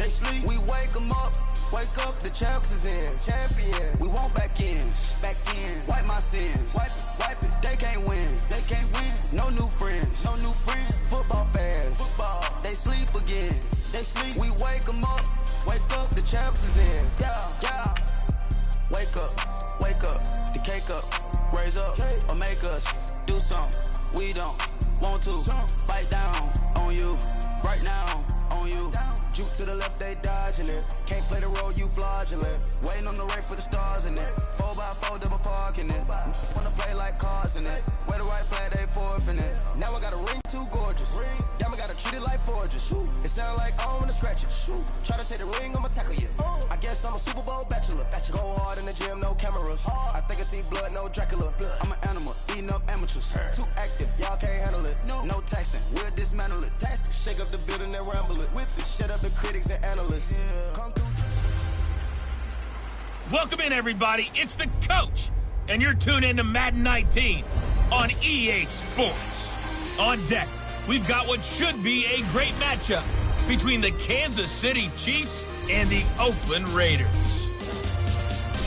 They sleep, we wake them up. Wake up, the champs is in. Champion, we want back ends. Back in, wipe my sins. Wipe it, they can't win. They can't win. No new friends. No new friends. Football fans. Football, they sleep again. They sleep, we wake them up. Wake up, the champs is in. Yeah. Wake up, the cake up. Raise up, or make us do something we don't want to. Bite down on you, right now on you. Juke to the left, they dodging it. Can't play the role, you fraudulent. Waiting on the right for the stars in it. 4x4 double parking it. Wanna play like cars in it. Wear the right flag, they forfeiting it. Now I got a ring too gorgeous. Damn, I gotta treat it like forges. It sound like I wanna scratch it. Try to take the ring, I'ma tackle you. I guess I'm a Super Bowl bachelor. Go hard in the gym, no cameras. I think I see blood, no Dracula. I'm an animal, eating up amateurs. Too active, y'all can't handle it. No taxing, we'll dismantle it. Shake up the building and ramble it. With it, shut up the critics and analysts. Come through. Welcome in, everybody. It's the coach, and you're tuned in to Madden 19 on EA Sports. On deck, we've got what should be a great matchup between the Kansas City Chiefs and the Oakland Raiders.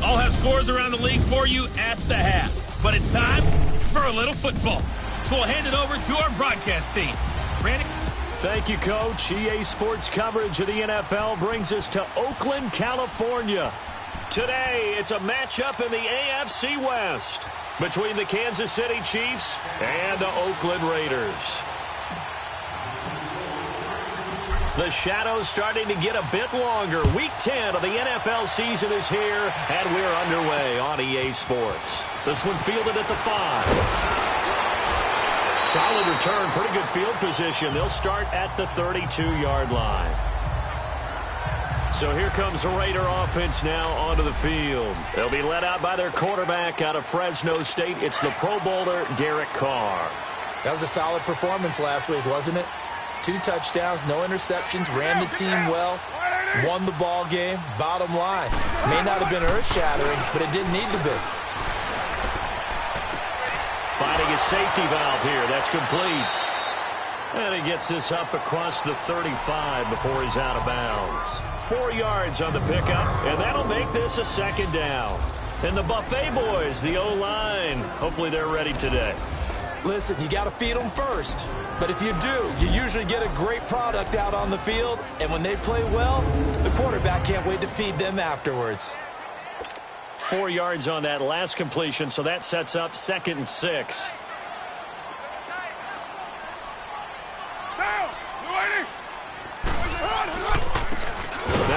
I'll have scores around the league for you at the half, but it's time for a little football. So we'll hand it over to our broadcast team. Randy? Thank you, Coach. EA Sports coverage of the NFL brings us to Oakland, California. Today, it's a matchup in the AFC West between the Kansas City Chiefs and the Oakland Raiders. The shadows starting to get a bit longer. Week 10 of the NFL season is here, and we're underway on EA Sports. This one fielded at the 5. Solid return, pretty good field position. They'll start at the 32-yard line. So here comes the Raider offense now onto the field. They'll be led out by their quarterback out of Fresno State. It's the Pro Bowler, Derek Carr. That was a solid performance last week, wasn't it? 2 touchdowns, no interceptions, ran the team well, won the ball game. Bottom line, may not have been earth-shattering, but it didn't need to be. Finding a safety valve here. That's complete. And he gets this up across the 35 before he's out of bounds. 4 yards on the pickup, and that'll make this a second down. And the Buffet boys, the O-line, hopefully they're ready today. Listen, you got to feed them first. But if you do, you usually get a great product out on the field. And when they play well, the quarterback can't wait to feed them afterwards. 4 yards on that last completion, so that sets up 2nd and 6. Now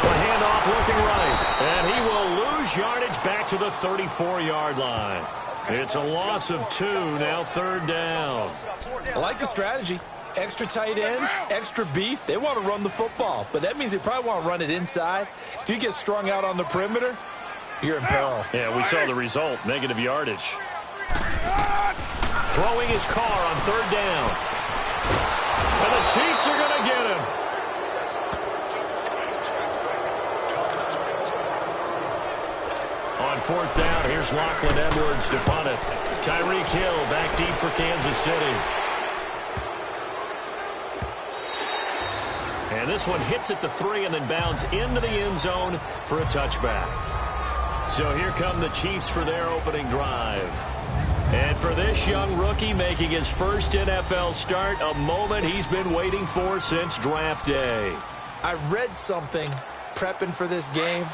a handoff looking right, and he will lose yardage back to the 34-yard line. It's a loss of 2, now 3rd down. I like the strategy. Extra tight ends, extra beef. They want to run the football, but that means they probably want to run it inside. If you get strung out on the perimeter, you're in peril. Yeah, we saw the result, negative yardage. Throwing his Carr on 3rd down. And the Chiefs are going to get him. On 4th down, here's Lachlan Edwards to punt it. Tyreek Hill back deep for Kansas City. And this one hits at the 3 and then bounds into the end zone for a touchback. So here come the Chiefs for their opening drive. And for this young rookie making his first NFL start, a moment he's been waiting for since draft day. I read something prepping for this game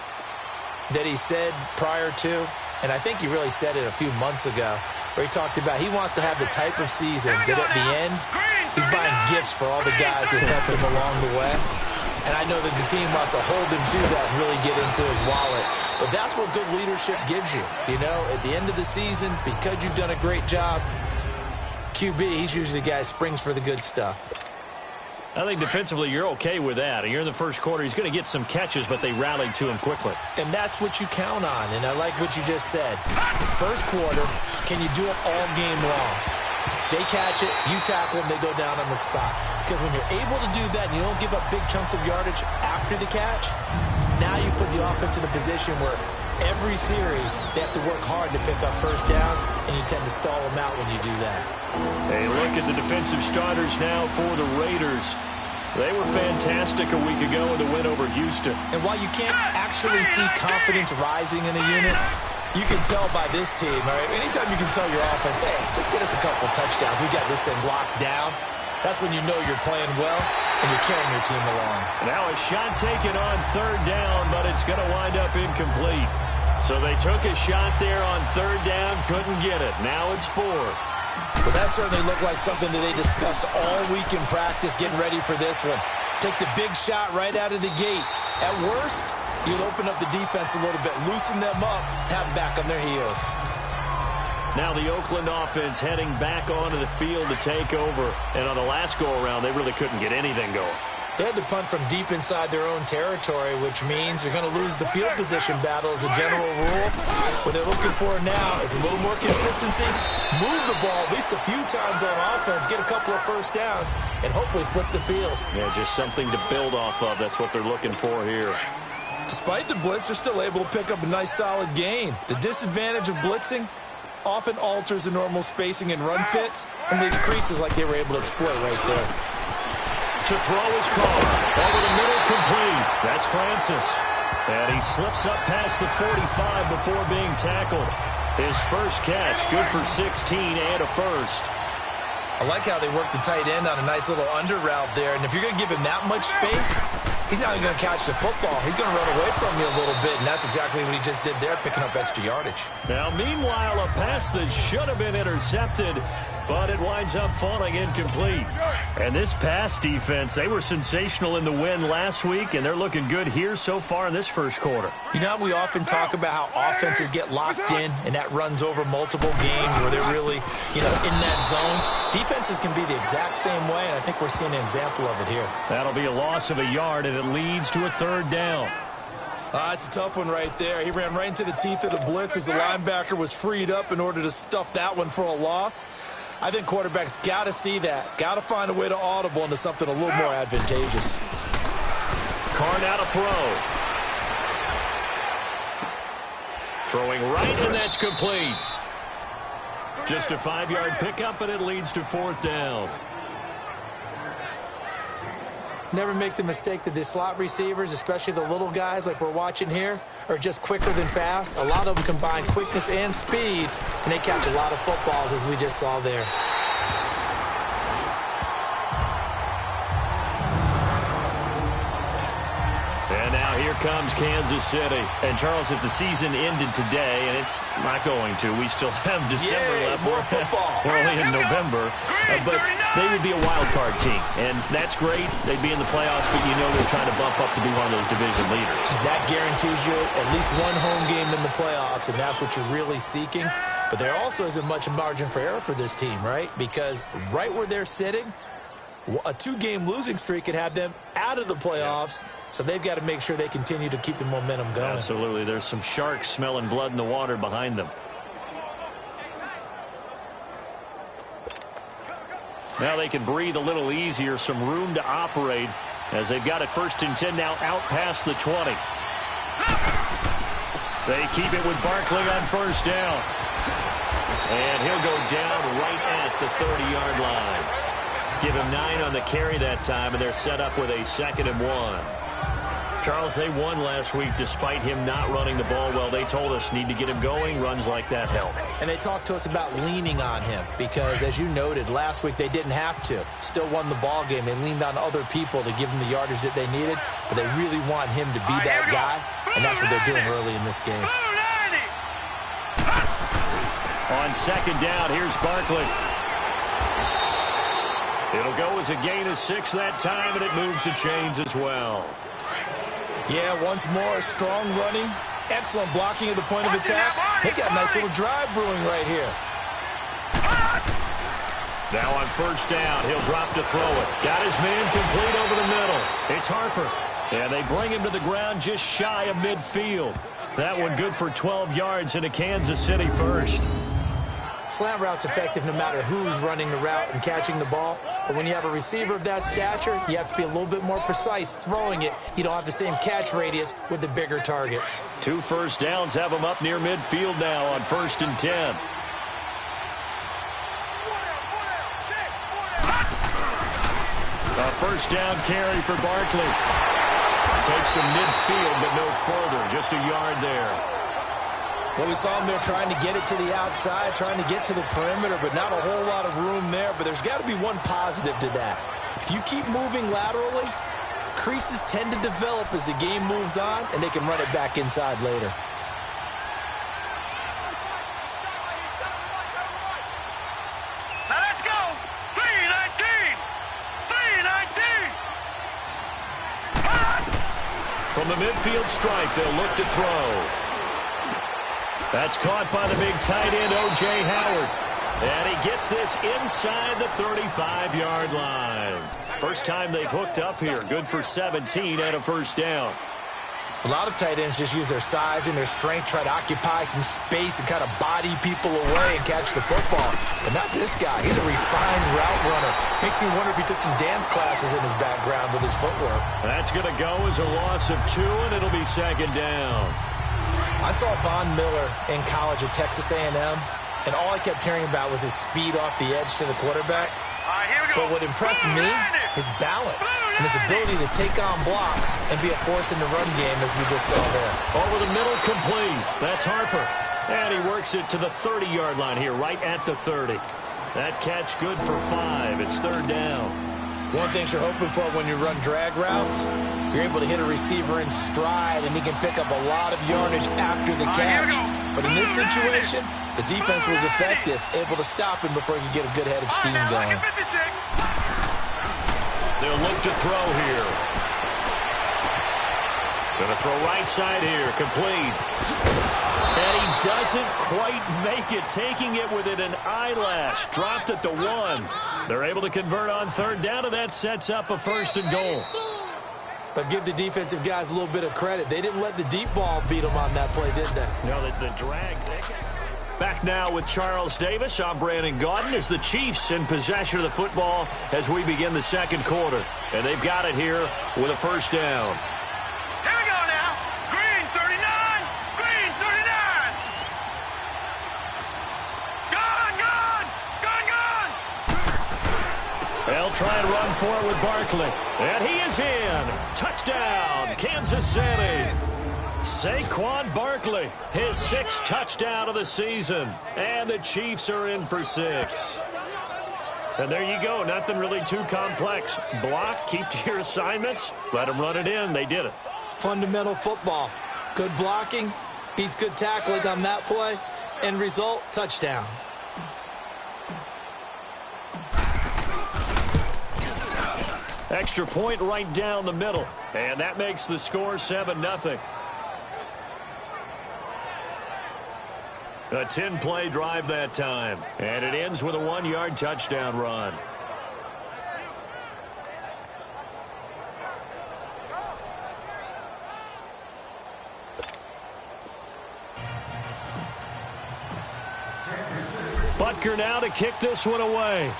that he said prior to, and I think he really said it a few months ago, where he talked about he wants to have the type of season that at the end, he's buying gifts for all the guys who helped him along the way. And I know that the team wants to hold him to that and really get into his wallet. But that's what good leadership gives you. You know, at the end of the season, because you've done a great job, QB, he's usually the guy who springs for the good stuff. I think defensively you're okay with that. You're in the first quarter. He's going to get some catches, but they rallied to him quickly. And that's what you count on, and I like what you just said. First quarter, can you do it all game long? They catch it, you tackle them, they go down on the spot. Because when you're able to do that and you don't give up big chunks of yardage after the catch, now you put the offense in a position where every series they have to work hard to pick up first downs, and you tend to stall them out when you do that. A look at the defensive starters now for the Raiders. They were fantastic a week ago in the win over Houston. And while you can't actually see confidence rising in a unit, you can tell by this team, all right? Anytime you can tell your offense, hey, just get us a couple touchdowns. We got this thing locked down. That's when you know you're playing well and you're carrying your team along. Now a shot taken on third down, but it's going to wind up incomplete. So they took a shot there on third down, couldn't get it. Now it's fourth. Well, that certainly looked like something that they discussed all week in practice, getting ready for this one. Take the big shot right out of the gate. At worst, you'll open up the defense a little bit, loosen them up, have them back on their heels. Now the Oakland offense heading back onto the field to take over. And on the last go-around, they really couldn't get anything going. They had to punt from deep inside their own territory, which means you're going to lose the field position battle as a general rule. What they're looking for now is a little more consistency, move the ball at least a few times on offense, get a couple of first downs, and hopefully flip the field. Yeah, just something to build off of. That's what they're looking for here. Despite the blitz, they're still able to pick up a nice, solid gain. The disadvantage of blitzing often alters the normal spacing and run fits and leaves creases like they were able to exploit right there. To throw his call. Over the middle, complete. That's Francis. And he slips up past the 45 before being tackled. His first catch, good for 16 and a first. I like how they work the tight end on a nice little under route there. And if you're going to give him that much space, he's not even going to catch the football. He's going to run away from you a little bit, and that's exactly what he just did there, picking up extra yardage. Now, meanwhile, a pass that should have been intercepted, but it winds up falling incomplete. And this pass defense, they were sensational in the win last week, and they're looking good here so far in this first quarter. You know, we often talk about how offenses get locked in, and that runs over multiple games where they're really, in that zone. Defenses can be the exact same way, and I think we're seeing an example of it here. That'll be a loss of a yard, and it leads to a third down. It's a tough one right there. He ran right into the teeth of the blitz as the linebacker was freed up in order to stuff that one for a loss. I think quarterbacks got to see that. Got to find a way to audible into something a little more advantageous. Carr now to throw. Throwing right, and that's complete. Just a 5-yard pickup, and it leads to fourth down. Never make the mistake that the slot receivers, especially the little guys like we're watching here, are just quicker than fast. A lot of them combine quickness and speed, and they catch a lot of footballs, as we just saw there. And now here comes Kansas City. And, Charles, if the season ended today, and it's not going to, we still have December left. More football. We're only in November. But they would be a wild card team, and that's great. They'd be in the playoffs, but they're trying to bump up to be one of those division leaders. That guarantees you at least one home game in the playoffs, and that's what you're really seeking. But there also isn't much margin for error for this team, right? Because right where they're sitting, a 2-game losing streak could have them out of the playoffs, so they've got to make sure they continue to keep the momentum going. Absolutely. There's some sharks smelling blood in the water behind them. Now they can breathe a little easier, some room to operate as they've got it 1st and 10 now out past the 20. They keep it with Barkley on 1st down. And he'll go down right at the 30-yard line. Give him 9 on the carry that time, and they're set up with a 2nd and 1. Charles, they won last week despite him not running the ball well. They told us need to get him going. Runs like that help. And they talked to us about leaning on him because, as you noted, last week they didn't have to. Still won the ball game. They leaned on other people to give them the yardage that they needed, but they really want him to be that guy, and that's what they're doing early in this game. On 2nd down, here's Barkley. It'll go as a gain of 6 that time, and it moves the chains as well. Yeah, once more, strong running, excellent blocking at the point of attack. They got a nice little drive brewing right here. Now on 1st down, he'll drop to throw it. Got his man complete over the middle. It's Harper. And they bring him to the ground just shy of midfield. That one good for 12 yards into Kansas City 1st. Slant route's effective no matter who's running the route and catching the ball. But when you have a receiver of that stature, you have to be a little bit more precise throwing it. You don't have the same catch radius with the bigger targets. 2 1st downs have him up near midfield now on 1st and 10. A first down carry for Barkley. Takes to midfield, but no further. Just a yard there. Well, we saw him there trying to get it to the outside, trying to get to the perimeter, but not a whole lot of room there. But there's got to be one positive to that. If you keep moving laterally, creases tend to develop as the game moves on, and they can run it back inside later. Now let's go. 319. 319. From the midfield stripe, they'll look to throw. That's caught by the big tight end, O.J. Howard. And he gets this inside the 35-yard line. First time they've hooked up here. Good for 17 and a first down. A lot of tight ends just use their size and their strength, try to occupy some space and kind of body people away and catch the football. But not this guy. He's a refined route runner. Makes me wonder if he took some dance classes in his background with his footwork. That's going to go as a loss of 2, and it'll be second down. I saw Von Miller in college at Texas A&M, and all I kept hearing about was his speed off the edge to the quarterback. But what impressed me, his balance and his ability to take on blocks and be a force in the run game, as we just saw there. Over the middle, complete. That's Harper. And he works it to the 30-yard line here, right at the 30. That catch good for 5. It's third down. One thing you're hoping for when you run drag routes, you're able to hit a receiver in stride, and he can pick up a lot of yardage after the catch. But in this situation, the defense was effective, able to stop him before he could get a good head of steam going. They'll look to throw here. Going to throw right side here, complete. And he doesn't quite make it, taking it within an eyelash. Dropped at the 1. They're able to convert on third down, and that sets up a first and goal. But give the defensive guys a little bit of credit. They didn't let the deep ball beat them on that play, did they? No, the drag. Back now with Charles Davis. I'm Brandon Gaudin as the Chiefs in possession of the football as we begin the second quarter. And they've got it here with a first down. Here we go now. Green 39. Green 39. Gone, gone. Gone, gone. They'll try and run for it with Barkley. And he is in. Touchdown, Kansas City. Saquon Barkley, his 6th touchdown of the season. And the Chiefs are in for 6. And there you go. Nothing really too complex. Block, keep to your assignments, let them run it in. They did it. Fundamental football. Good blocking, beats good tackling on that play. End result, touchdown. Extra point right down the middle. And that makes the score 7-0. A 10-play drive that time. And it ends with a 1-yard touchdown run. Butker now to kick this one away.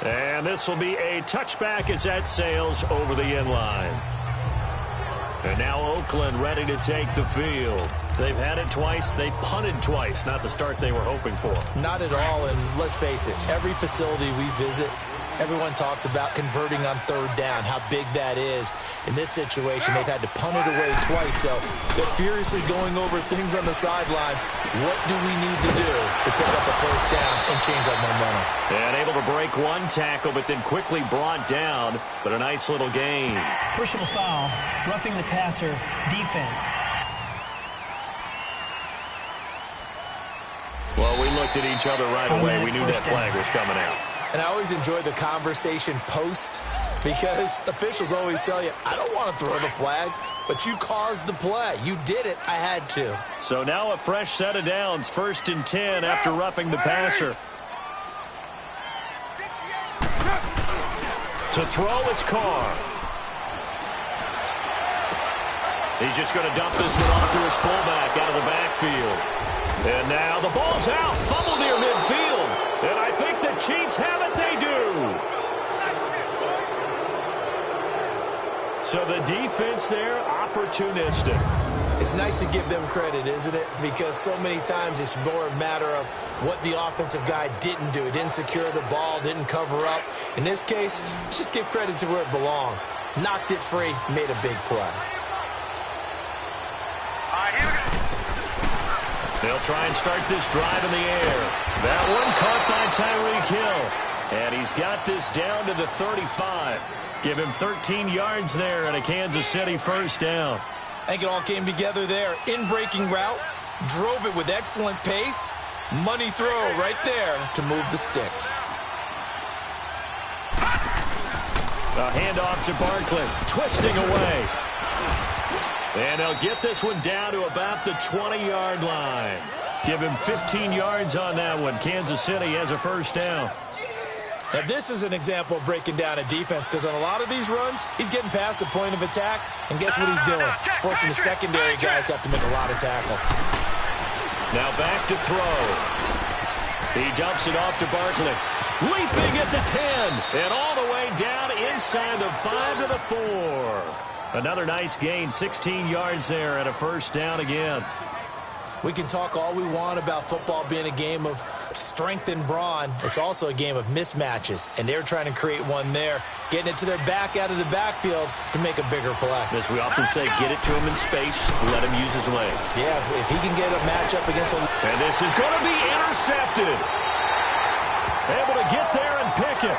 And this will be a touchback as that sails over the end line. And now Oakland ready to take the field. They've had it twice. They've punted twice. Not the start they were hoping for. Not at all, and let's face it, every facility we visit, everyone talks about converting on third down, how big that is. In this situation, they've had to punt it away twice, so they're furiously going over things on the sidelines. What do we need to do to pick up a first down and change our momentum? And able to break one tackle, but then quickly brought down. But a nice little gain. Personal foul, roughing the passer, defense. Well, we looked at each other right away. We knew that flag was coming out. And I always enjoy the conversation post because officials always tell you, I don't want to throw the flag, but you caused the play. You did it. I had to. So now a fresh set of downs, 1st and 10 after roughing the passer. To throw, it's Carr. He's just going to dump this one off to his fullback out of the backfield. And now the ball's out. Fumble near midfield. And I think the Chiefs have it. They do. So the defense there, opportunistic. It's nice to give them credit, isn't it? Because so many times it's more a matter of what the offensive guy didn't do. He didn't secure the ball, didn't cover up. In this case, let's just give credit to where it belongs. Knocked it free, made a big play. They'll try and start this drive in the air. That one caught by Tyreek Hill. And he's got this down to the 35. Give him 13 yards there and a Kansas City first down. I think it all came together there. In-breaking route, drove it with excellent pace. Money throw right there to move the sticks. A handoff to Barkley, twisting away. And they'll get this one down to about the 20-yard line. Give him 15 yards on that one. Kansas City has a first down. Now, this is an example of breaking down a defense, because on a lot of these runs, he's getting past the point of attack, and guess what he's doing? Forcing the secondary guys to have to make a lot of tackles. Now back to throw. He dumps it off to Barkley. Leaping at the 10, and all the way down inside the 5 to the 4. Another nice gain, 16 yards there, and a first down again. We can talk all we want about football being a game of strength and brawn. It's also a game of mismatches, and they're trying to create one there, getting it to their back out of the backfield to make a bigger play. As we often say, get it to him in space, let him use his leg. Yeah, if he can get a matchup against a... And this is going to be intercepted. Able to get there and pick it.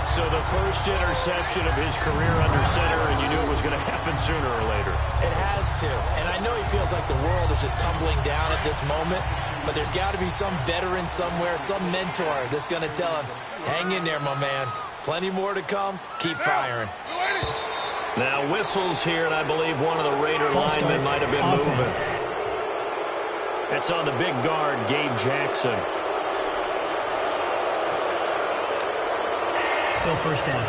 So the first interception of his career under center, and you knew it was going to happen sooner or later. It has to. And I know he feels like the world is just tumbling down at this moment, but there's got to be some veteran somewhere, some mentor that's going to tell him, hang in there, my man. Plenty more to come. Keep firing. Now whistles here, and I believe one of the Raider linemen might have been moving. That's on the big guard, Gabe Jackson. Still first down.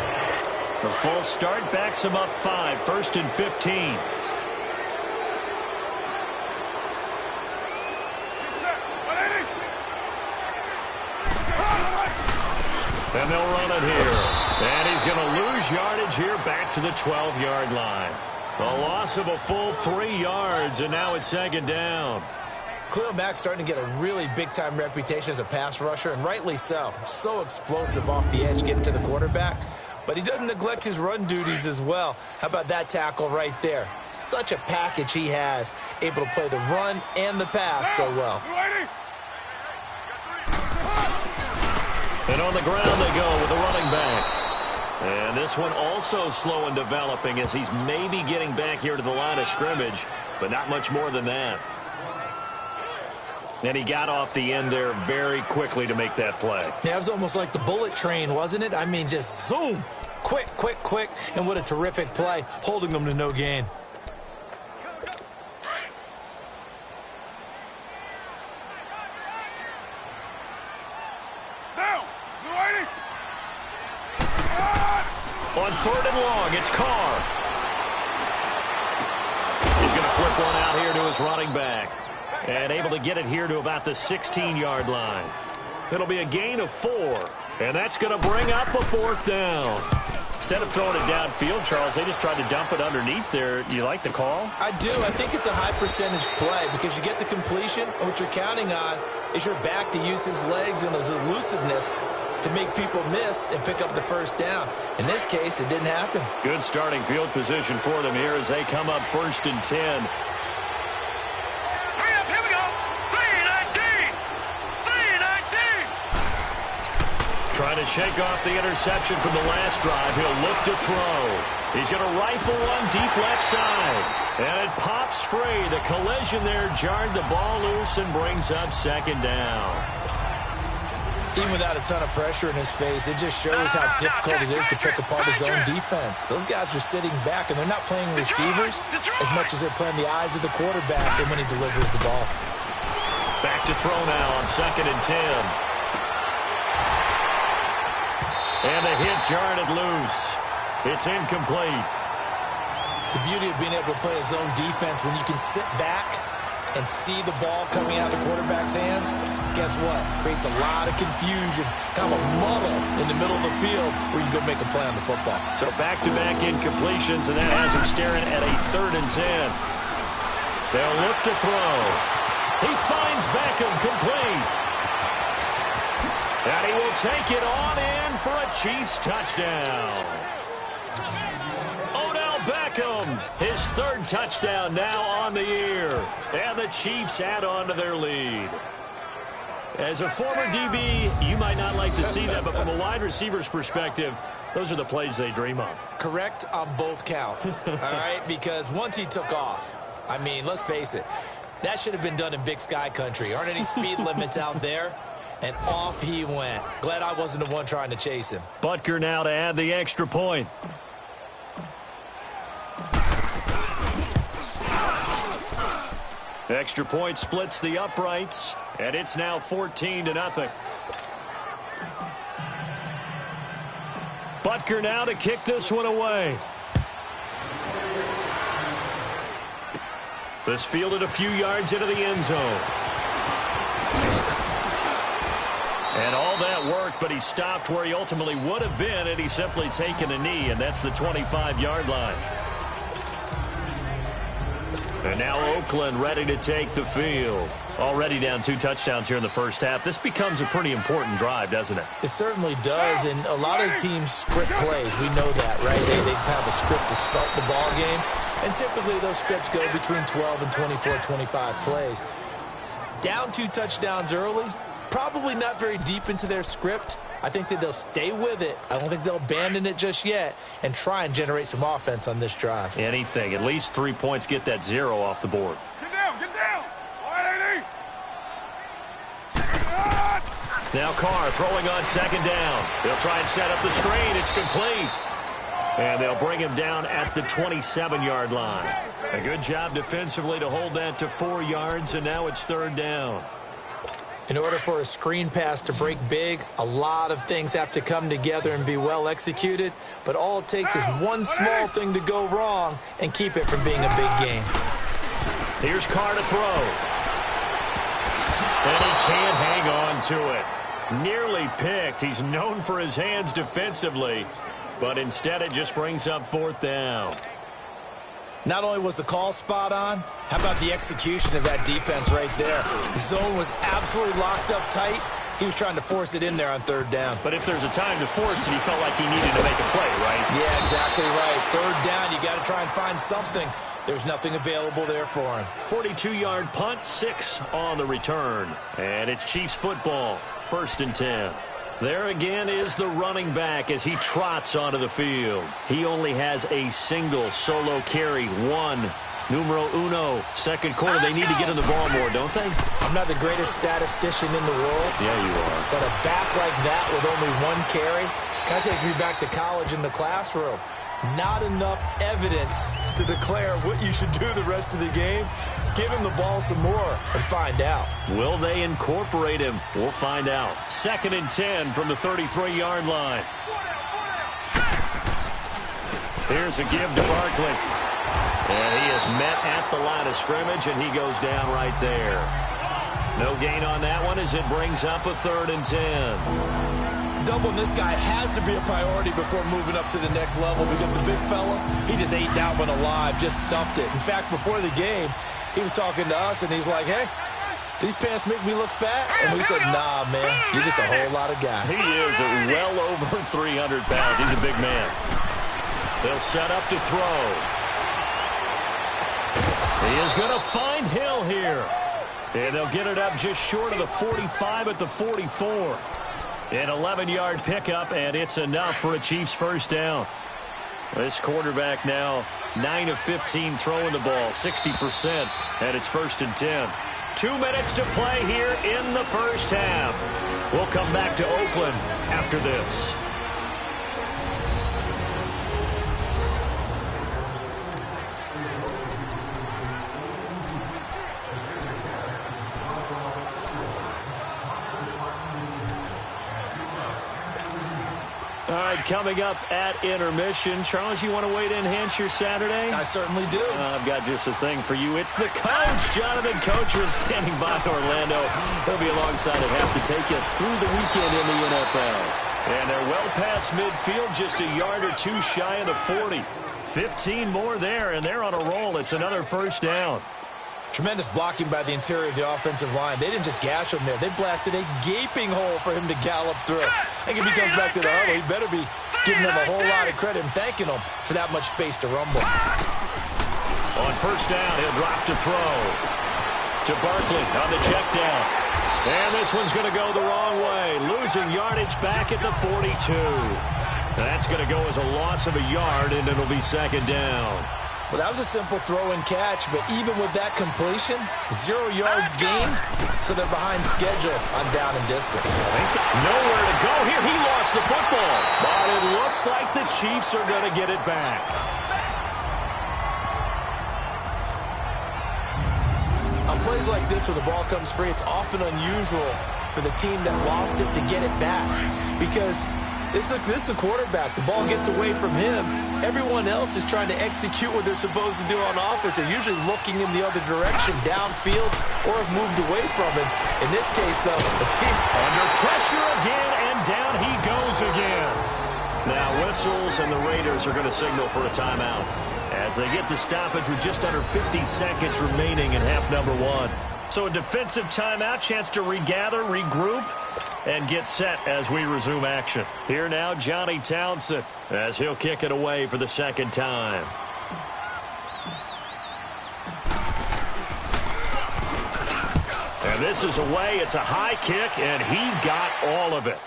The full start backs him up 5, 1st and 15. And they'll run it here. And he's going to lose yardage here back to the 12-yard line. A loss of a full 3 yards, and now it's second down. Khalil Mack's starting to get a really big-time reputation as a pass rusher, and rightly so. So explosive off the edge getting to the quarterback. But he doesn't neglect his run duties as well. How about that tackle right there? Such a package he has, able to play the run and the pass so well. And on the ground they go with the running back. And this one also slow in developing as he's maybe getting back here to the line of scrimmage, but not much more than that. And he got off the end there very quickly to make that play. Yeah, it was almost like the bullet train, wasn't it? I mean, just zoom. Quick, quick, quick. And what a terrific play, holding them to no gain. On 3rd and long, it's Carr. He's going to flip one out here to his running back. And able to get it here to about the 16-yard line. It'll be a gain of 4. And that's going to bring up a 4th down. Instead of throwing it downfield, Charles, they just tried to dump it underneath there. You like the call? I do. I think it's a high percentage play because you get the completion, and what you're counting on is your back to use his legs and his elusiveness to make people miss and pick up the first down. In this case, it didn't happen. Good starting field position for them here as they come up 1st and 10. Trying to shake off the interception from the last drive. He'll look to throw. He's going to rifle one deep left side. And it pops free. The collision there jarred the ball loose and brings up 2nd down. Even without a ton of pressure in his face, it just shows how difficult it is to pick apart his own defense. Those guys are sitting back, and they're not playing receivers as much as they're playing the eyes of the quarterback and when he delivers the ball. Back to throw now on 2nd and 10. And the hit jarred it loose. It's incomplete. The beauty of being able to play his own defense when you can sit back and see the ball coming out of the quarterback's hands, guess what? Creates a lot of confusion, kind of a muddle in the middle of the field where you go make a play on the football. So back-to-back incompletions, and that has him staring at a 3rd and 10. They'll look to throw. He finds Beckham complete. And he will take it on in for a Chiefs touchdown. Beckham, his 3rd touchdown now on the year. And the Chiefs add on to their lead. As a former DB, you might not like to see that, but from a wide receiver's perspective, those are the plays they dream of. Correct on both counts, all right? Because once he took off, I mean, let's face it, that should have been done in Big Sky country. Aren't any speed limits out there? And off he went. Glad I wasn't the one trying to chase him. Butker now to add the extra point. Extra point splits the uprights, and it's now 14-0. Butker now to kick this one away. This fielded a few yards into the end zone. And all that worked, but he stopped where he ultimately would have been had he simply taken a knee, and that's the 25-yard line. And now Oakland ready to take the field. Already down 2 touchdowns here in the first half. This becomes a pretty important drive, doesn't it? It certainly does, and a lot of teams script plays. We know that, right? They have a script to start the ball game, and typically those scripts go between 12 and 24, 25 plays. Down 2 touchdowns early, probably not very deep into their script. I think that they'll stay with it. I don't think they'll abandon it just yet and try and generate some offense on this drive. Anything. At least 3 points, get that 0 off the board. Get down, get down. All right, Now Carr throwing on 2nd down. They'll try and set up the screen. It's complete. And they'll bring him down at the 27-yard line. A good job defensively to hold that to 4 yards, and now it's 3rd down. In order for a screen pass to break big, a lot of things have to come together and be well executed, but all it takes is one small thing to go wrong and keep it from being a big game. Here's Carr to throw. And he can't hang on to it. Nearly picked. He's known for his hands defensively, but instead it just brings up 4th down. Not only was the call spot on, how about the execution of that defense right there? The zone was absolutely locked up tight. He was trying to force it in there on 3rd down. But if there's a time to force it, he felt like he needed to make a play, right? Yeah, exactly right. 3rd down, you got to try and find something. There's nothing available there for him. 42-yard punt, 6 on the return. And it's Chiefs football, 1st and 10. There again is the running back as he trots onto the field. He only has a single solo carry, 1. Numero uno, 2nd quarter. They need to get in the ball more, don't they? I'm not the greatest statistician in the world. Yeah, you are. But a back like that with only 1 carry kind of takes me back to college in the classroom. Not enough evidence to declare what you should do the rest of the game. Give him the ball some more and find out. Will they incorporate him? We'll find out. 2nd and 10 from the 33-yard line. Here's a give to Barkley. And he is met at the line of scrimmage, and he goes down right there. No gain on that one as it brings up a 3rd and 10. Doubling this guy has to be a priority before moving up to the next level because the big fella, he just ate that one alive, just stuffed it. In fact, before the game, he was talking to us, and he's like, hey, these pants make me look fat? And we said, nah, man, you're just a whole lot of guy. He is well over 300 pounds. He's a big man. They'll set up to throw. He is going to find Hill here. And they'll get it up just short of the 45 at the 44. An 11-yard pickup, and it's enough for a Chiefs 1st down. This quarterback now 9 of 15 throwing the ball, 60%, and it's 1st and 10. 2 minutes to play here in the first half. We'll come back to Oakland after this. All right, coming up at intermission. Charles, you want to wait to enhance your Saturday? I certainly do. I've got just a thing for you. It's the coach, Jonathan Coachman, standing by Orlando. He'll be alongside at half to take us through the weekend in the NFL. And they're well past midfield, just a yard or two shy of the 40. 15 more there, and they're on a roll. It's another first down. Tremendous blocking by the interior of the offensive line. They didn't just gash him there. They blasted a gaping hole for him to gallop through. I think if he comes back to the huddle, he better be giving them a whole lot of credit and thanking them for that much space to rumble. On first down, he'll drop to throw to Barkley on the check down. And this one's going to go the wrong way. Losing yardage back at the 42. That's going to go as a loss of a yard, and it'll be second down. Well, that was a simple throw and catch, but even with that completion, 0 yards gained, so they're behind schedule on down and distance. Nowhere to go here. He lost the football, but it looks like the Chiefs are going to get it back. On plays like this where the ball comes free, it's often unusual for the team that lost it to get it back because this is the quarterback. The ball gets away from him. Everyone else is trying to execute what they're supposed to do on offense. They're usually looking in the other direction, downfield, or have moved away from it. In this case, though, the team under pressure again, and down he goes again. Now whistles, and the Raiders are going to signal for a timeout as they get the stoppage with just under 50 seconds remaining in half number 1. So a defensive timeout, chance to regather, regroup, and get set as we resume action. Here now, Johnny Townsend, as he'll kick it away for the second time. And this is away. It's a high kick, and he got all of it.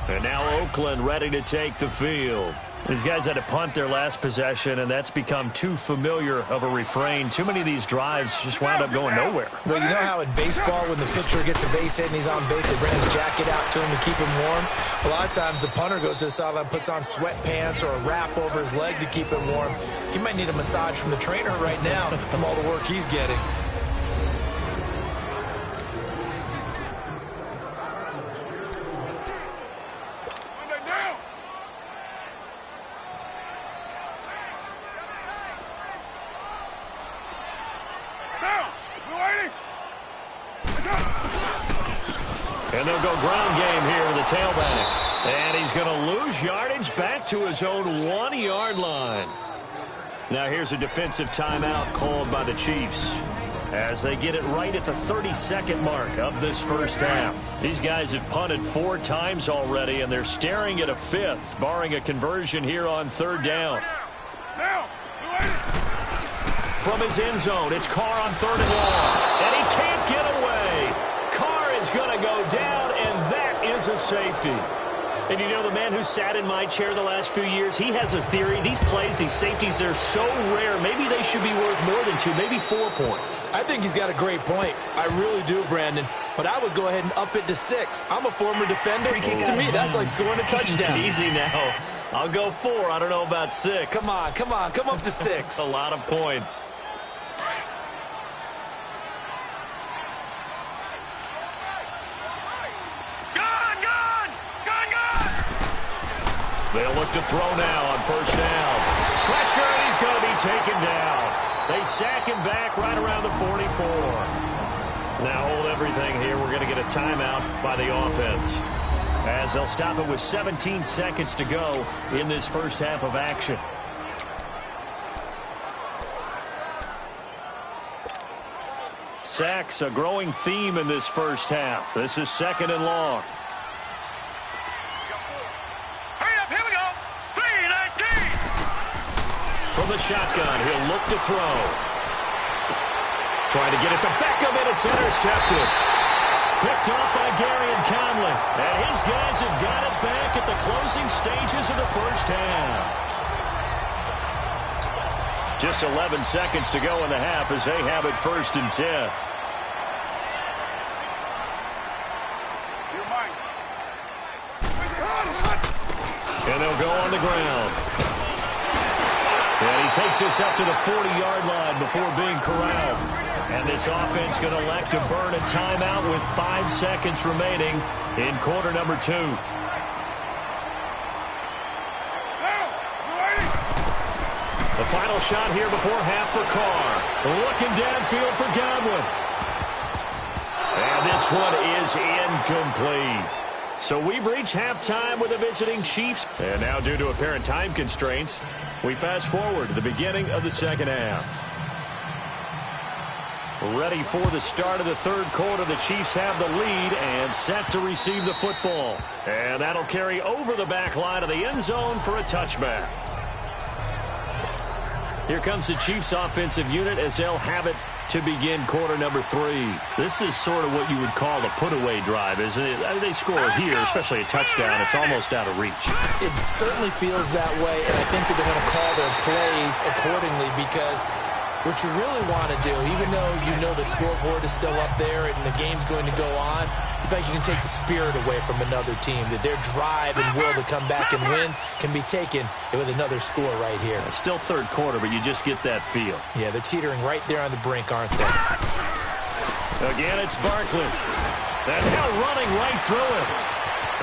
And now Oakland ready to take the field. These guys had to punt their last possession, and that's become too familiar of a refrain. Too many of these drives just wound up going nowhere. Well, you know how in baseball, when the pitcher gets a base hit and he's on base, they bring his jacket out to him to keep him warm? A lot of times the punter goes to the sideline, puts on sweatpants or a wrap over his leg to keep him warm. He might need a massage from the trainer right now from all the work he's getting. And they'll go ground game here with the tailback. And he's going to lose yardage back to his own 1-yard line. Now here's a defensive timeout called by the Chiefs as they get it right at the 32nd mark of this first half. These guys have punted 4 times already, and they're staring at a 5th, barring a conversion here on third down. From his end zone, it's Carr on 3rd and long, and he can't get away. Carr is going to go down, and that is a safety. And you know, the man who sat in my chair the last few years, he has a theory. These plays, these safeties, they're so rare. Maybe they should be worth more than 2, maybe 4 points. I think he's got a great point. I really do, Brandon. But I would go ahead and up it to 6. I'm a former defender. To me, that's like scoring a touchdown. Easy now. I'll go 4. I don't know about 6. Come on. Come up to 6. A lot of points. They'll look to throw now on first down. Pressure, and he's going to be taken down. They sack him back right around the 44. Now hold everything here. We're going to get a timeout by the offense, as they'll stop it with 17 seconds to go in this first half of action. Sacks, a growing theme in this first half. This is 2nd and long. From the shotgun, he'll look to throw. Trying to get it to Beckham, and it's intercepted. Picked off by Gary and Conley. And his guys have got it back at the closing stages of the first half. Just 11 seconds to go in the half as they have it 1st and 10. And they'll go on the ground. And he takes us up to the 40-yard line before being corralled. And this offense going to elect to burn a timeout with 5 seconds remaining in quarter number 2. The final shot here before half for Carr. Looking downfield for Godwin. And this one is incomplete. So we've reached halftime with the visiting Chiefs. And now, due to apparent time constraints, we fast forward to the beginning of the second half. Ready for the start of the third quarter. The Chiefs have the lead and set to receive the football. And that'll carry over the back line of the end zone for a touchback. Here comes the Chiefs offensive unit as they'll have it to begin quarter number 3. This is sort of what you would call a put-away drive, isn't it? They score here, especially a touchdown. It's almost out of reach. It certainly feels that way, and I think that they're going to call their plays accordingly, because what you really want to do, even though you know the scoreboard is still up there and the game's going to go on, you think you can take the spirit away from another team, that their drive and will to come back and win can be taken with another score right here. It's still third quarter, but you just get that feel. Yeah, they're teetering right there on the brink, aren't they? Again, it's Barkley. And now running right through it.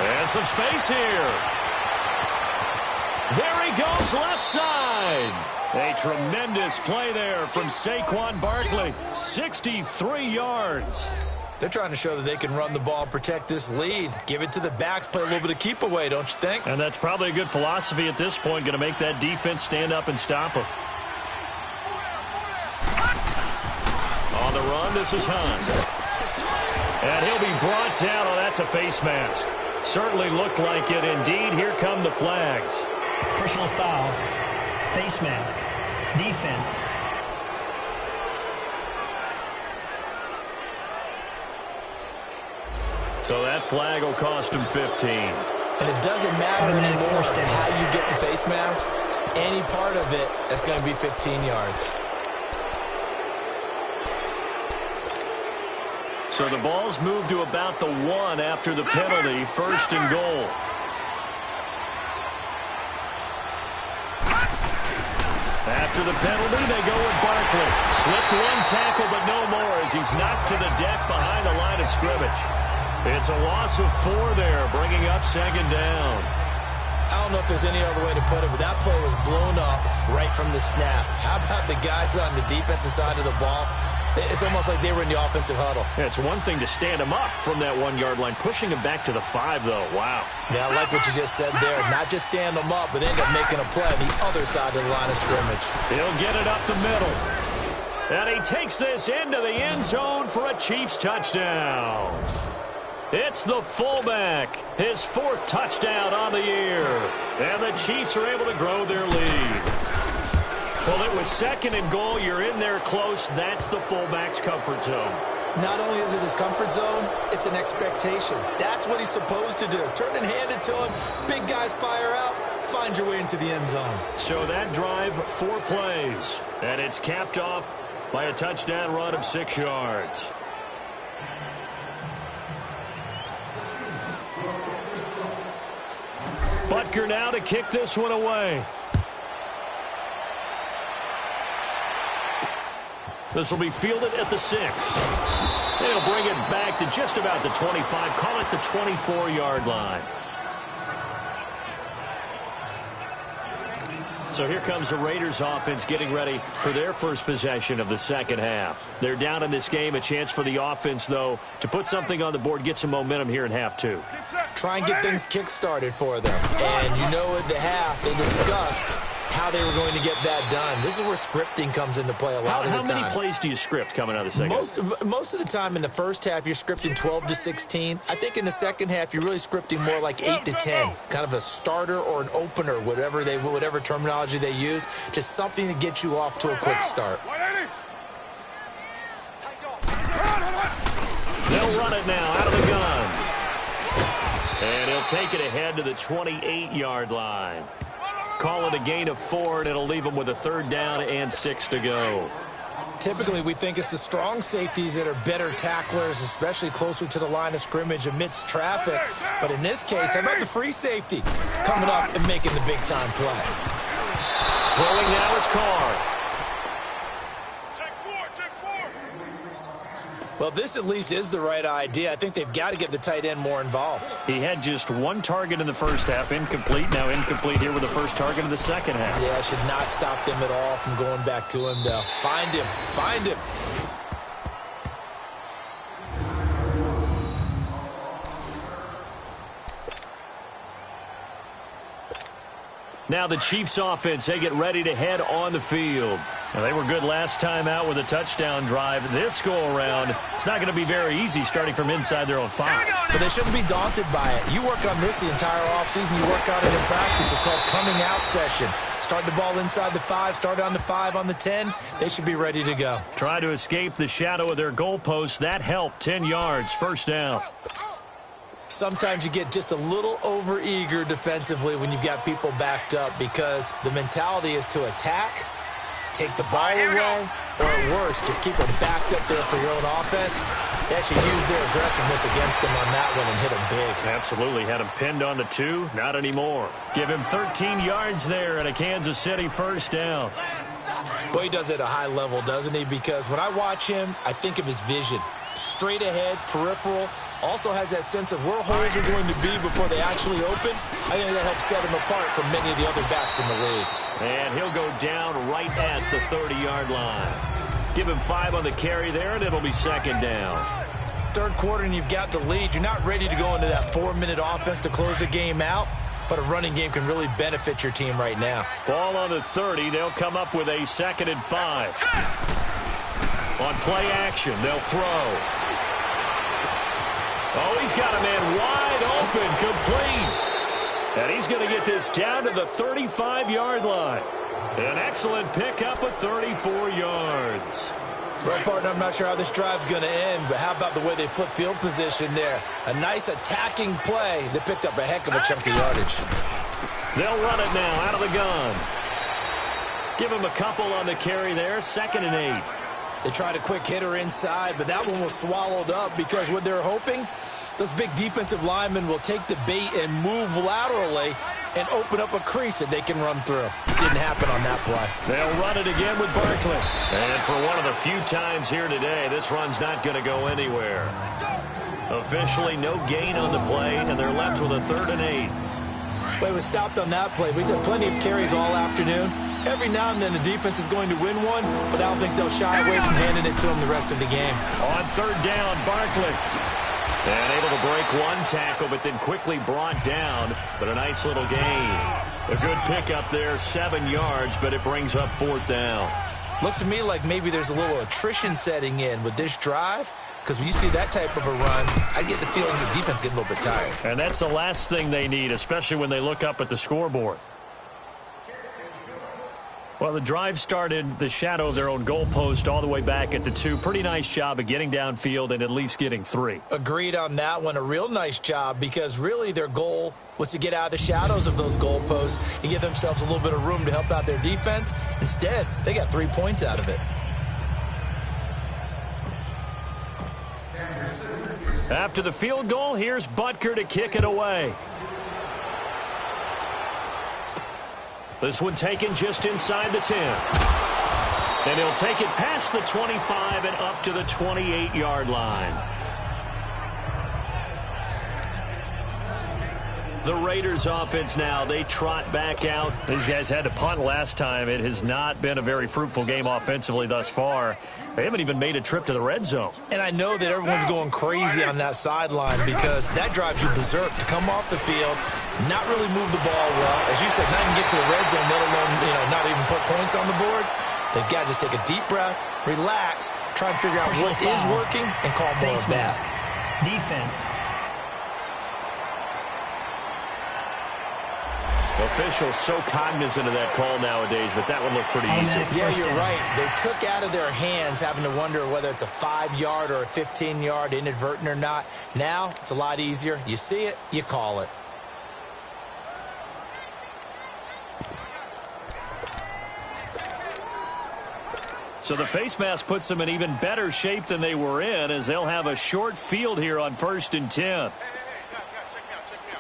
And some space here. There he goes, left side. A tremendous play there from Saquon Barkley. 63 yards. They're trying to show that they can run the ball and protect this lead. Give it to the backs, play a little bit of keep away, don't you think? And that's probably a good philosophy at this point, going to make that defense stand up and stop them. On the run, this is Hunt. And he'll be brought down. Oh, that's a face mask. Certainly looked like it. Indeed, here come the flags. Personal foul. Face mask. Defense. So that flag will cost him 15. And it doesn't matter anymore how you get the face mask. Any part of it, that's going to be 15 yards. So the ball's moved to about the 1 after the penalty. First and goal. After the penalty, they go with Barkley. Slipped one tackle, but no more as he's knocked to the deck behind the line of scrimmage. It's a loss of 4 there, bringing up second down. I don't know if there's any other way to put it, but that play was blown up right from the snap. How about the guys on the defensive side of the ball? It's almost like they were in the offensive huddle. Yeah, it's one thing to stand him up from that 1-yard line. Pushing him back to the 5, though. Wow. Yeah, I like what you just said there. Not just stand them up, but end up making a play on the other side of the line of scrimmage. He'll get it up the middle. And he takes this into the end zone for a Chiefs touchdown. It's the fullback. His 4th touchdown on the year. And the Chiefs are able to grow their lead. Well, it was second and goal. You're in there close. That's the fullback's comfort zone. Not only is it his comfort zone, it's an expectation. That's what he's supposed to do. Turn and hand it to him. Big guys fire out. Find your way into the end zone. So that drive, 4 plays. And it's capped off by a touchdown run of 6 yards. Butker now to kick this one away. This will be fielded at the 6. They'll bring it back to just about the 25. Call it the 24-yard line. So here comes the Raiders offense getting ready for their first possession of the second half. They're down in this game. A chance for the offense, though, to put something on the board, get some momentum here in half 2. Try and get things kick-started for them. And you know at the half, they discussed how they were going to get that done. This is where scripting comes into play a lot of the time. How many plays do you script coming out of the second half? Most of the time in the first half, you're scripting 12 to 16. I think in the second half, you're really scripting more like 8 to 10. Kind of a starter or an opener, whatever terminology they use. Just something to get you off to a quick start. They'll run it now out of the gun. And he'll take it ahead to the 28-yard line. Call it a gain of 4, and it'll leave them with a 3rd down and 6 to go. Typically, we think it's the strong safeties that are better tacklers, especially closer to the line of scrimmage amidst traffic. But in this case, how about the free safety coming up and making the big-time play? Throwing now is Carr. Well, this at least is the right idea. I think they've got to get the tight end more involved. He had just one target in the first half, incomplete. Now incomplete here with the first target of the second half. Yeah, should not stop them at all from going back to him, though. Find him. Find him. Now the Chiefs offense, they get ready to head on the field. Now, they were good last time out with a touchdown drive. This go-around, it's not going to be very easy starting from inside their own 5. But they shouldn't be daunted by it. You work on this the entire offseason. You work on it in practice. It's called coming out session. Start the ball inside the 5, start on the 5, on the 10. They should be ready to go. Try to escape the shadow of their goalpost. That helped. 10 yards, first down. Sometimes you get just a little over-eager defensively when you've got people backed up because the mentality is to attack, take the ball away, or at worst, just keep them backed up there for your own offense. They actually used their aggressiveness against them on that one and hit them big. Absolutely. Had him pinned on the 2. Not anymore. Give him 13 yards there and a Kansas City first down. Boy, he does it at a high level, doesn't he? Because when I watch him, I think of his vision. Straight ahead, peripheral. Also has that sense of where holes are going to be before they actually open. I think that helps set him apart from many of the other backs in the league. And he'll go down right at the 30-yard line. Give him 5 on the carry there, and it'll be second down. Third quarter, and you've got the lead. You're not ready to go into that 4-minute offense to close the game out, but a running game can really benefit your team right now. Ball on the 30. They'll come up with a 2nd and 5. On play action, they'll throw. Oh, he's got a man wide open, complete. And he's going to get this down to the 35-yard line. An excellent pickup of 34 yards. Well, partner, I'm not sure how this drive's going to end, but how about the way they flip field position there? A nice attacking play that picked up a heck of a chunk of yardage. They'll run it now out of the gun. Give him a couple on the carry there, 2nd and 8. They tried a quick hitter inside, but that one was swallowed up because what they're hoping, those big defensive linemen will take the bait and move laterally and open up a crease that they can run through. Didn't happen on that play. They'll run it again with Barkley. And for one of the few times here today, this run's not going to go anywhere. Officially no gain on the play, and they're left with a 3rd and 8. Well, he was stopped on that play. He's had plenty of carries all afternoon. Every now and then the defense is going to win one, but I don't think they'll shy away from handing it to him the rest of the game. On 3rd down, Barkley. And able to break one tackle, but then quickly brought down. But a nice little gain. A good pickup there, 7 yards, but it brings up 4th down. Looks to me like maybe there's a little attrition setting in with this drive. Because when you see that type of a run, I get the feeling the defense getting a little bit tired. And that's the last thing they need, especially when they look up at the scoreboard. Well, the drive started the shadow of their own goalpost all the way back at the 2. Pretty nice job of getting downfield and at least getting 3. Agreed on that one. A real nice job because really their goal was to get out of the shadows of those goalposts and give themselves a little bit of room to help out their defense. Instead, they got 3 points out of it. After the field goal, here's Butker to kick it away. This one taken just inside the 10. And he'll take it past the 25 and up to the 28-yard line. The Raiders offense now, they trot back out. These guys had to punt last time. It has not been a very fruitful game offensively thus far. They haven't even made a trip to the red zone. And I know that everyone's going crazy on that sideline because that drives you berserk to come off the field, not really move the ball well. As you said, not even get to the red zone, let alone, not even put points on the board. They've got to just take a deep breath, relax, try and figure out what is working, and call more of that. Defense. Officials so cognizant of that call nowadays, but that would look pretty easy. Yeah, you're right. They took out of their hands having to wonder whether it's a 5-yard or a 15-yard inadvertent or not. Now, it's a lot easier. You see it, you call it. So the face mask puts them in even better shape than they were in as they'll have a short field here on 1st and 10.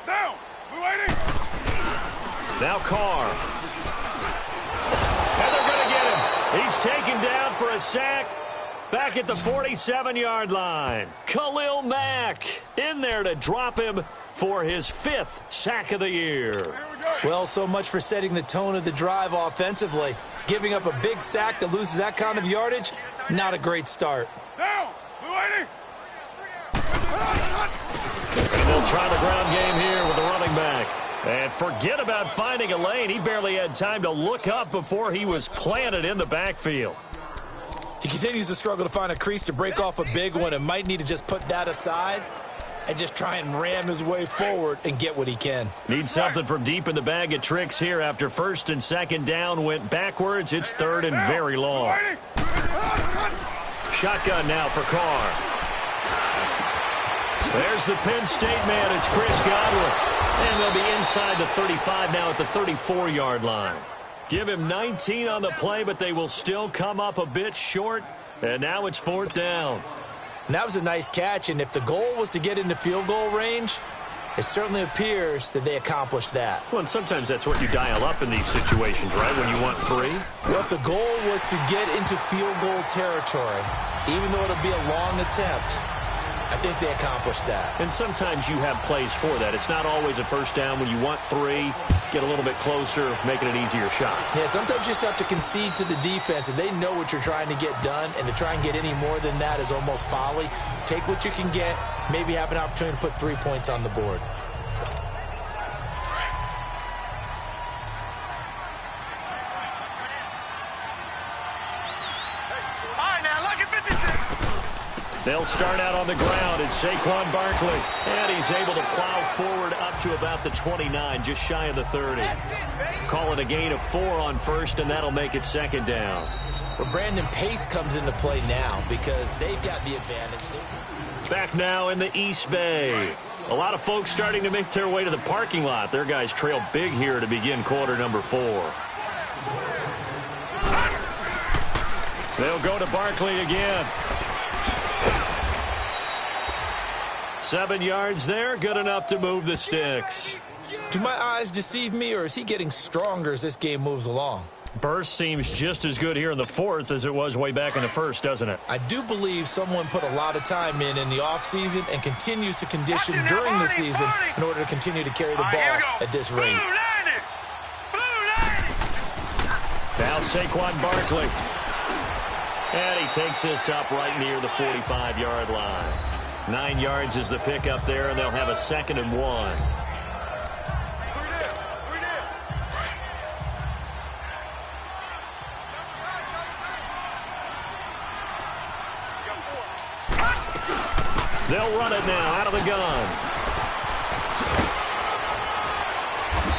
Down! We're waiting! Now Carr. And they're going to get him. He's taken down for a sack. Back at the 47-yard line, Khalil Mack in there to drop him for his 5th sack of the year. Well, so much for setting the tone of the drive offensively. Giving up a big sack that loses that kind of yardage, not a great start. Down! Blue 80! And they'll try the ground game here with the running back. And forget about finding a lane. He barely had time to look up before he was planted in the backfield. He continues to struggle to find a crease to break off a big one and might need to just put that aside and just try and ram his way forward and get what he can. Needs something from deep in the bag of tricks here after 1st and 2nd down went backwards. It's 3rd and very long. Shotgun now for Carr. There's the Penn State man. It's Chris Godwin. And they'll be inside the 35 now at the 34-yard line. Give him 19 on the play, but they will still come up a bit short. And now it's 4th down. And that was a nice catch, and if the goal was to get into field goal range, it certainly appears that they accomplished that. Well, and sometimes that's what you dial up in these situations, right, when you want 3? Well, if the goal was to get into field goal territory, even though it'll be a long attempt, I think they accomplished that. And sometimes you have plays for that. It's not always a 1st down when you want 3. Get a little bit closer, making an easier shot. Yeah, sometimes you just have to concede to the defense, and they know what you're trying to get done, and to try and get any more than that is almost folly. Take what you can get, maybe have an opportunity to put 3 points on the board. They'll start out on the ground. It's Saquon Barkley. And he's able to plow forward up to about the 29, just shy of the 30. Call it a gain of 4 on 1st, and that'll make it 2nd down. Well, Brandon, pace comes into play now because they've got the advantage. Back now in the East Bay. A lot of folks starting to make their way to the parking lot. Their guys trail big here to begin quarter number 4. They'll go to Barkley again. 7 yards there, good enough to move the sticks. Do my eyes deceive me, or is he getting stronger as this game moves along? Burst seems just as good here in the 4th as it was way back in the 1st, doesn't it? I do believe someone put a lot of time in the offseason and continues to condition during the season in order to continue to carry the ball at this rate. Now Saquon Barkley. And he takes this up right near the 45-yard line. 9 yards is the pickup there, and they'll have a 2nd and 1. They'll run it now out of the gun.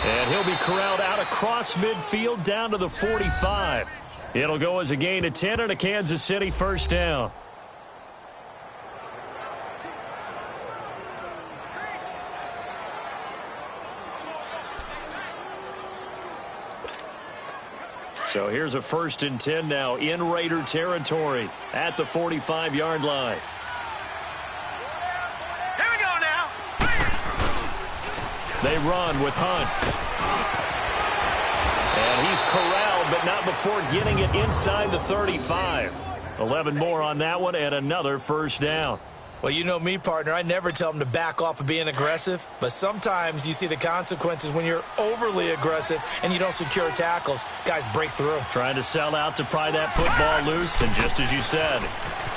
And he'll be corralled out across midfield down to the 45. It'll go as a gain of 10 and a Kansas City 1st down. So here's a 1st and 10 now in Raider territory at the 45-yard line. Here we go now. They run with Hunt. And he's corralled, but not before getting it inside the 35. 11 more on that one and another 1st down. Well, you know me, partner. I never tell them to back off of being aggressive, but sometimes you see the consequences when you're overly aggressive and you don't secure tackles. Guys break through. Trying to sell out to pry that football loose, and just as you said,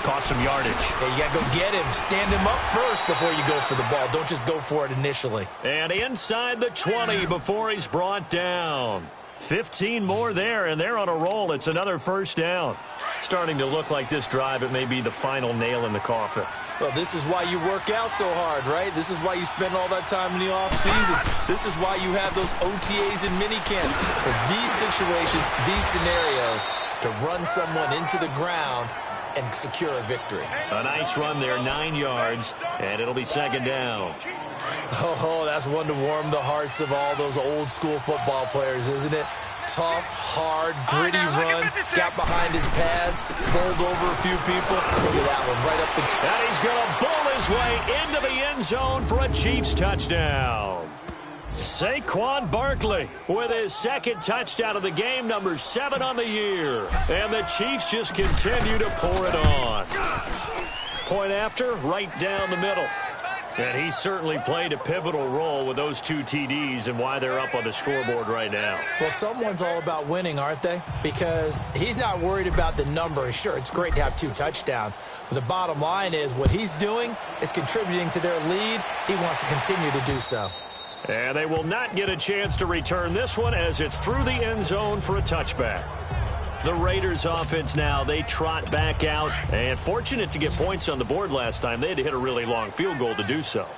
cost some yardage. Yeah, you got to go get him. Stand him up first before you go for the ball. Don't just go for it initially. And inside the 20 before he's brought down. 15 more there, and they're on a roll. It's another 1st down. Starting to look like this drive, it may be the final nail in the coffin. Well, this is why you work out so hard, right? This is why you spend all that time in the offseason. This is why you have those OTAs and minicamps. For these situations, these scenarios, to run someone into the ground and secure a victory. A nice run there, 9 yards, and it'll be 2nd down. Oh, that's one to warm the hearts of all those old school football players, isn't it? Tough, hard, gritty run, got behind his pads, bowled over a few people. Look at that one, right up the... And he's going to bowl his way into the end zone for a Chiefs touchdown. Saquon Barkley with his 2nd touchdown of the game, number 7 on the year. And the Chiefs just continue to pour it on. after, right down the middle. And he certainly played a pivotal role with those 2 TDs and why they're up on the scoreboard right now. Well, someone's all about winning, aren't they? Because he's not worried about the number. Sure, it's great to have 2 touchdowns. But the bottom line is what he's doing is contributing to their lead. He wants to continue to do so. And they will not get a chance to return this one as it's through the end zone for a touchback. The Raiders offense now, they trot back out. And fortunate to get points on the board last time. They had to hit a really long field goal to do so.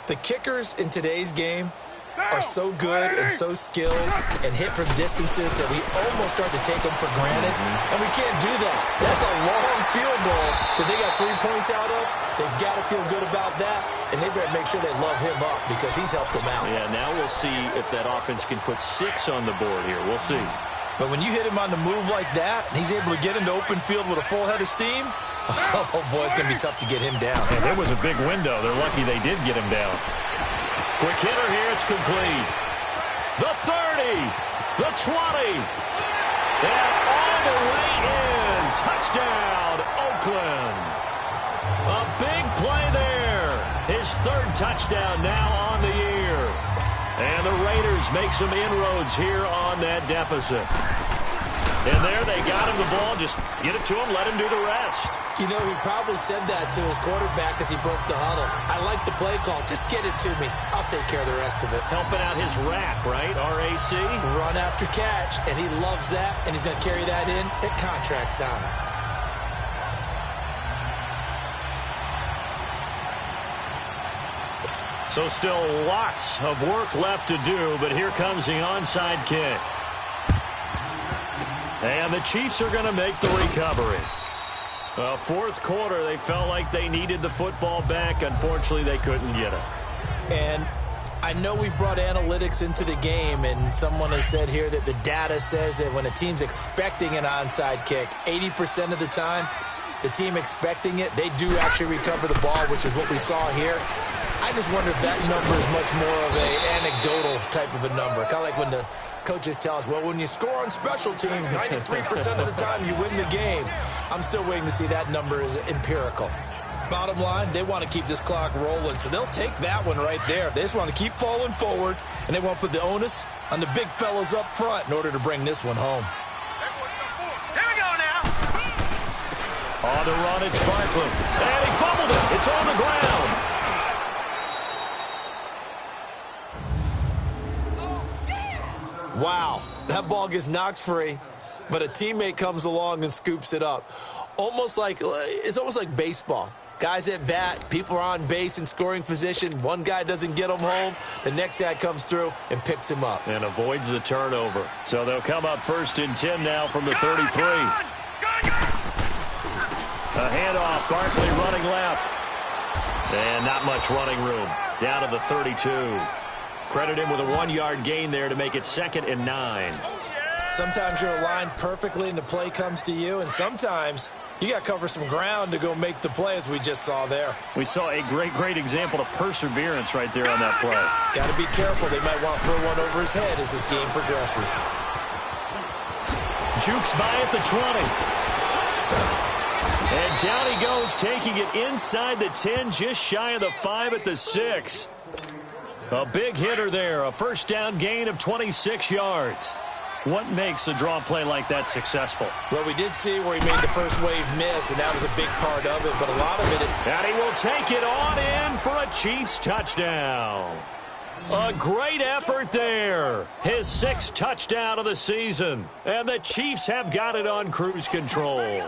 The kickers in today's game are so good and so skilled and hit from distances that we almost start to take them for granted. And we can't do that. That's a long field goal that they got 3 points out of. They've got to feel good about that. And they better make sure they love him up because he's helped them out. Yeah, now we'll see if that offense can put 6 on the board here. We'll see. But when you hit him on the move like that, and he's able to get into open field with a full head of steam, oh, boy, it's going to be tough to get him down. And there was a big window. They're lucky they did get him down. Quick hitter here. It's complete. The 30. The 20. And all the way in. Touchdown, Oakland. A big play there. His 3rd touchdown now on the year. And the Raiders make some inroads here on that deficit. And there they got him the ball. Just get it to him, let him do the rest. You know, he probably said that to his quarterback as he broke the huddle. I like the play call. Just get it to me. I'll take care of the rest of it. Helping out his RAC, right? RAC? Run after catch, and he loves that, and he's going to carry that in at contract time. So still lots of work left to do, but here comes the onside kick. And the Chiefs are going to make the recovery. Well, 4th quarter, they felt like they needed the football back. Unfortunately, they couldn't get it. And I know we brought analytics into the game, and someone has said here that the data says that when a team's expecting an onside kick, 80% of the time, the team expecting it, they do actually recover the ball, which is what we saw here. I just wonder if that number is much more of an anecdotal type of a number. Kind of like when the coaches tell us, well, when you score on special teams, 93% of the time you win the game. I'm still waiting to see that number is empirical. Bottom line, they want to keep this clock rolling, so they'll take that one right there. They just want to keep falling forward, and they want to put the onus on the big fellas up front in order to bring this one home. Here we go now. On the run, it's Barkley. And he fumbled it. It's on the ground. Wow, that ball gets knocked free, but a teammate comes along and scoops it up. It's almost like baseball. Guys at bat, people are on base in scoring position. One guy doesn't get him home. The next guy comes through and picks him up. And avoids the turnover. So they'll come up 1st and 10 now from the 33. A handoff, Barkley running left. And not much running room. Down to the 32. Credit him with a 1-yard gain there to make it 2nd and 9. Sometimes you're aligned perfectly and the play comes to you, and sometimes you got to cover some ground to go make the play, as we just saw there. We saw a great example of perseverance right there on that play. Got to be careful. They might want to throw one over his head as this game progresses. Jukes by at the 20. And down he goes, taking it inside the 10, just shy of the 5 at the 6. A big hitter there, a 1st down gain of 26 yards. What makes a draw play like that successful? Well, we did see where he made the first wave miss, and that was a big part of it, but a lot of it... And he will take it on in for a Chiefs touchdown. A great effort there. His 6th touchdown of the season. And the Chiefs have got it on cruise control.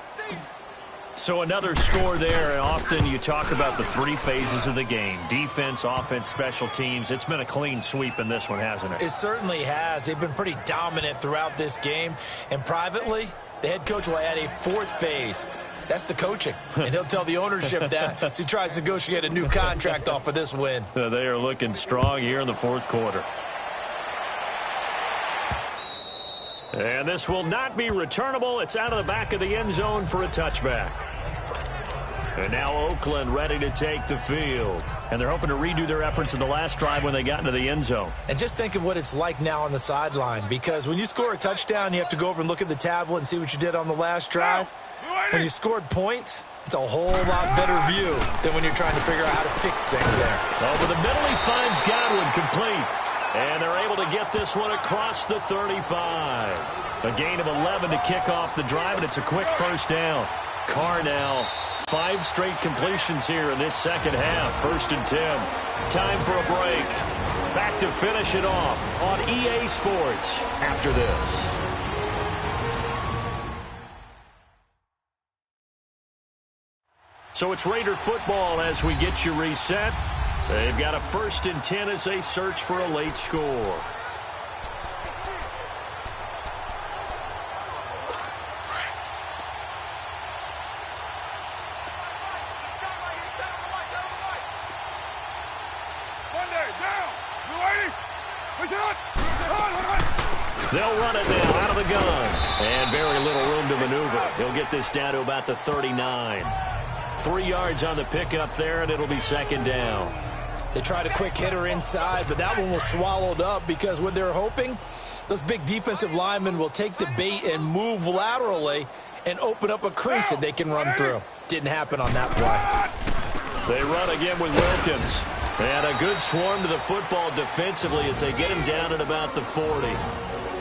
So another score there, and often you talk about the 3 phases of the game. Defense, offense, special teams. It's been a clean sweep in this one, hasn't it? It certainly has. They've been pretty dominant throughout this game. And privately, the head coach will add a 4th phase. That's the coaching. And he'll tell the ownership that as he tries to negotiate a new contract off of this win. They are looking strong here in the 4th quarter. And this will not be returnable. It's out of the back of the end zone for a touchback. And now Oakland ready to take the field. And they're hoping to redo their efforts in the last drive when they got into the end zone. And just think of what it's like now on the sideline. Because when you score a touchdown, you have to go over and look at the tablet and see what you did on the last drive. When you scored points, It's a whole lot better view than when you're trying to figure out how to fix things there. Over the middle, he finds Godwin complete. And they're able to get this one across the 35. A gain of 11 to kick off the drive, and it's a quick first down. Carr now 5 straight completions here in this second half. 1st and 10. Time for a break. Back to finish it off on EA Sports after this. So it's Raider football as we get you reset. They've got a 1st and 10 as they search for a late score. They'll run it now out of the gun. And very little room to maneuver. He'll get this down to about the 39. 3 yards on the pickup there, and it'll be 2nd down. They tried a quick hitter inside, but that one was swallowed up because what they're hoping, those big defensive linemen will take the bait and move laterally and open up a crease that they can run through. Didn't happen on that play. They run again with Wilkins. And a good swarm to the football defensively as they get him down at about the 40.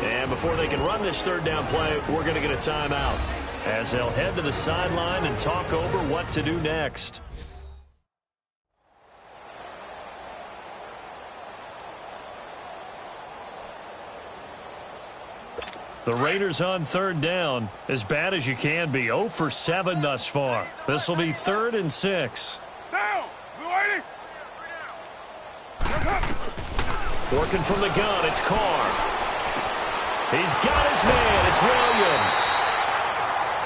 And before they can run this 3rd down play, we're going to get a timeout as they'll head to the sideline and talk over what to do next. The Raiders on 3rd down, as bad as you can be. 0 for 7 thus far. This will be 3rd and 6. Down! Waiting! Working from the gun, it's Carr. He's got his man, it's Williams.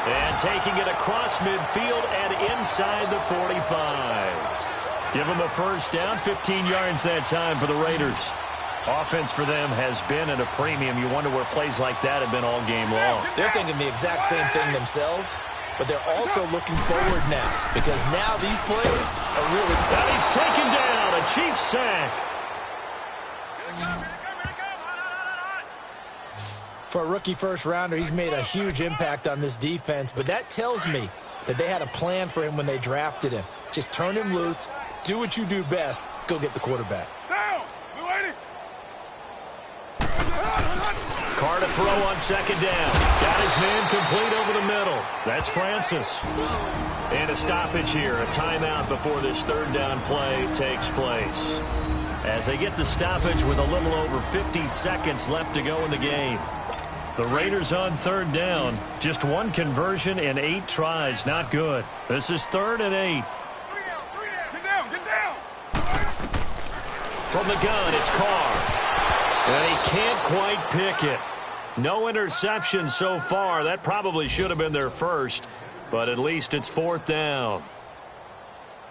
And taking it across midfield and inside the 45. Give him a 1st down, 15 yards that time for the Raiders. Offense for them has been at a premium. You wonder where plays like that have been all game long. They're thinking the exact same thing themselves, but they're also looking forward now because now these players are really... And he's taken down, a Chiefs sack. For a rookie first-rounder, he's made a huge impact on this defense, but that tells me that they had a plan for him when they drafted him. Just turn him loose, do what you do best, go get the quarterback. Carr to throw on 2nd down. Got his man complete over the middle. That's Francis. And a stoppage here, a timeout before this 3rd down play takes place. As they get the stoppage with a little over 50 seconds left to go in the game. The Raiders on 3rd down. Just 1 conversion and 8 tries. Not good. This is 3rd and 8. Get down! From the gun, it's Carr. And he can't quite pick it. No interception so far. That probably should have been their first, but at least it's 4th down.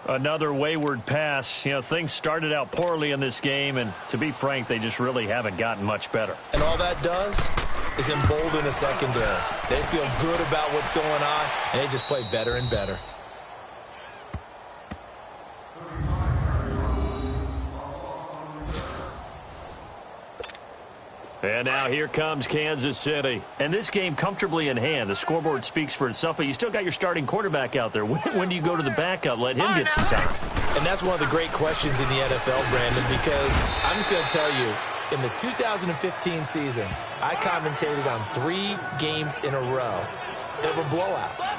Another wayward pass. You know, things started out poorly in this game, and to be frank, they just really haven't gotten much better. And all that does is embolden a secondary. They feel good about what's going on, and they just play better and better. And now here comes Kansas City. And this game comfortably in hand. The scoreboard speaks for itself, but you still got your starting quarterback out there. When do you go to the backup? Let him get some time. And that's one of the great questions in the NFL, Brandon, because I'm just going to tell you, in the 2015 season, I commentated on 3 games in a row that were blowouts.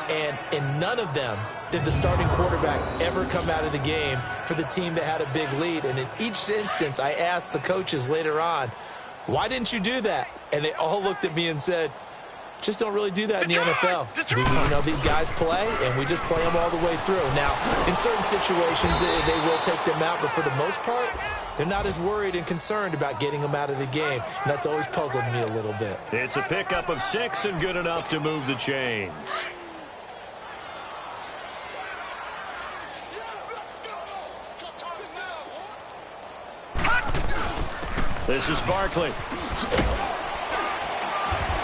And in none of them did the starting quarterback ever come out of the game for the team that had a big lead. And in each instance, I asked the coaches later on, why didn't you do that? And they all looked at me and said, just don't really do that in the NFL. You know, these guys play, and we just play them all the way through. Now, in certain situations, they will take them out, but for the most part, they're not as worried and concerned about getting them out of the game. And that's always puzzled me a little bit. It's a pickup of 6 and good enough to move the chains. This is Barkley.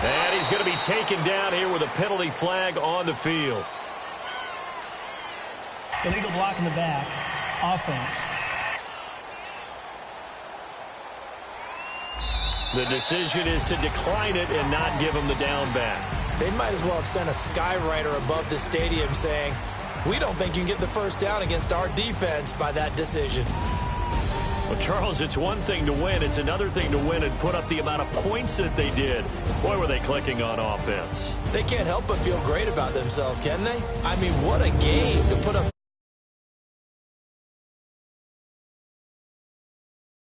And he's going to be taken down here with a penalty flag on the field. Illegal block in the back. Offense. The decision is to decline it and not give him the down back. They might as well have sent a skywriter above the stadium saying, we don't think you can get the first down against our defense by that decision. Well, Charles, it's one thing to win. It's another thing to win and put up the amount of points that they did. Boy, were they clicking on offense. They can't help but feel great about themselves, can they? I mean, what a game to put up.